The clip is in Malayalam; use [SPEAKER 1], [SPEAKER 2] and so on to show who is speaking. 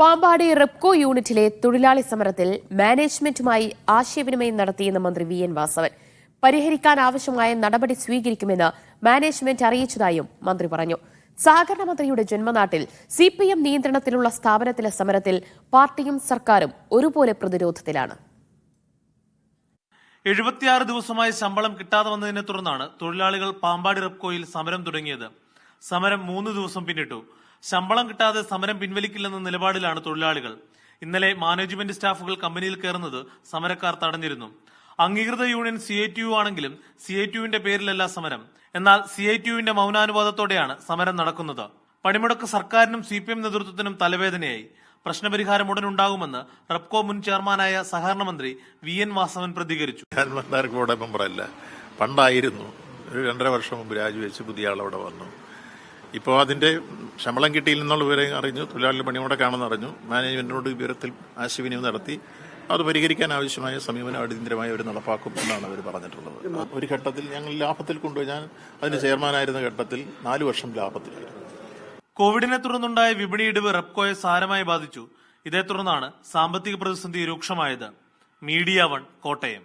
[SPEAKER 1] പാമ്പാടി റെപ്കോ യൂണിറ്റിലെ തൊഴിലാളി സമരത്തിൽ മാനേജ്മെന്റുമായി ആശയവിനിമയം നടത്തിയെന്ന് മന്ത്രി വി എൻ വാസവൻ. പരിഹരിക്കാനാവശ്യമായ നടപടി സ്വീകരിക്കുമെന്ന് മാനേജ്മെന്റ് അറിയിച്ചതായും മന്ത്രി പറഞ്ഞു. സഹകരണ മന്ത്രിയുടെ ജന്മനാട്ടിൽ സിപിഎം നിയന്ത്രണത്തിലുള്ള സ്ഥാപനത്തിലെ സമരത്തിൽ പാർട്ടിയും സർക്കാരും ഒരുപോലെ പ്രതിരോധത്തിലാണ്.
[SPEAKER 2] 76 ദിവസമായി ശമ്പളം കിട്ടാതെ വന്നതിനെ തുടർന്നാണ് തൊഴിലാളികൾ പാമ്പാടി റെപ്കോയിൽ സമരം തുടങ്ങിയത്. സമരം 3 ദിവസം പിന്നിട്ടു. ശമ്പളം കിട്ടാതെ സമരം പിൻവലിക്കില്ലെന്ന നിലപാടിലാണ് തൊഴിലാളികൾ. ഇന്നലെ മാനേജ്മെന്റ് സ്റ്റാഫുകൾ കമ്പനിയിൽ കയറുന്നത് സമരക്കാർ തടഞ്ഞിരുന്നു. അംഗീകൃത യൂണിയൻ CITU ആണെങ്കിലും CITUവിന്റെ പേരിലല്ല സമരം. എന്നാൽ CITUവിന്റെ മൗനാനുവാദത്തോടെയാണ് സമരം നടക്കുന്നത്. പണിമുടക്ക് സർക്കാരിനും CPM നേതൃത്വത്തിനും തലവേദനയായി. പ്രശ്നപരിഹാരം ഉടനുണ്ടാകുമെന്ന് റെപ്കോ മുൻ ചെയർമാനായ സഹകരണ മന്ത്രി വി എൻ വാസവൻ പ്രതികരിച്ചു.
[SPEAKER 3] പണ്ടായിരുന്നു, ഒരു 2.5 വർഷം മുമ്പ് രാജിവെച്ച് പുതിയ ആളവിടെ വന്നു. ഇപ്പോൾ അതിന്റെ ശമ്പളം കിട്ടിയില്ലെന്നുള്ള വിവരം അറിഞ്ഞു. തൊഴിലാളികൾ പണിമുടക്കാണെന്ന് അറിഞ്ഞു. മാനേജ്മെന്റിനോട് വിവരത്തിൽ ആശയവിനിമയം നടത്തി അത് പരിഹരിക്കാൻ ആവശ്യമായ സമീപനം അടിയന്തരമായി അവർ നടപ്പാക്കും എന്നാണ് അവർ പറഞ്ഞിട്ടുള്ളത്. ഒരു ഘട്ടത്തിൽ ഞങ്ങൾ ലാഭത്തിൽ കൊണ്ടുപോയി, ഞാൻ അതിന് ചെയർമാനായിരുന്ന ഘട്ടത്തിൽ 4 വർഷം ലാഭത്തിലായിരുന്നു.
[SPEAKER 2] കോവിഡിനെ തുടർന്നുണ്ടായ വിപണി ഇടിവ് റെപ്കോയെ സാരമായി ബാധിച്ചു. ഇതേ തുടർന്നാണ് സാമ്പത്തിക പ്രതിസന്ധി രൂക്ഷമായത്. മീഡിയ 1 കോട്ടയം.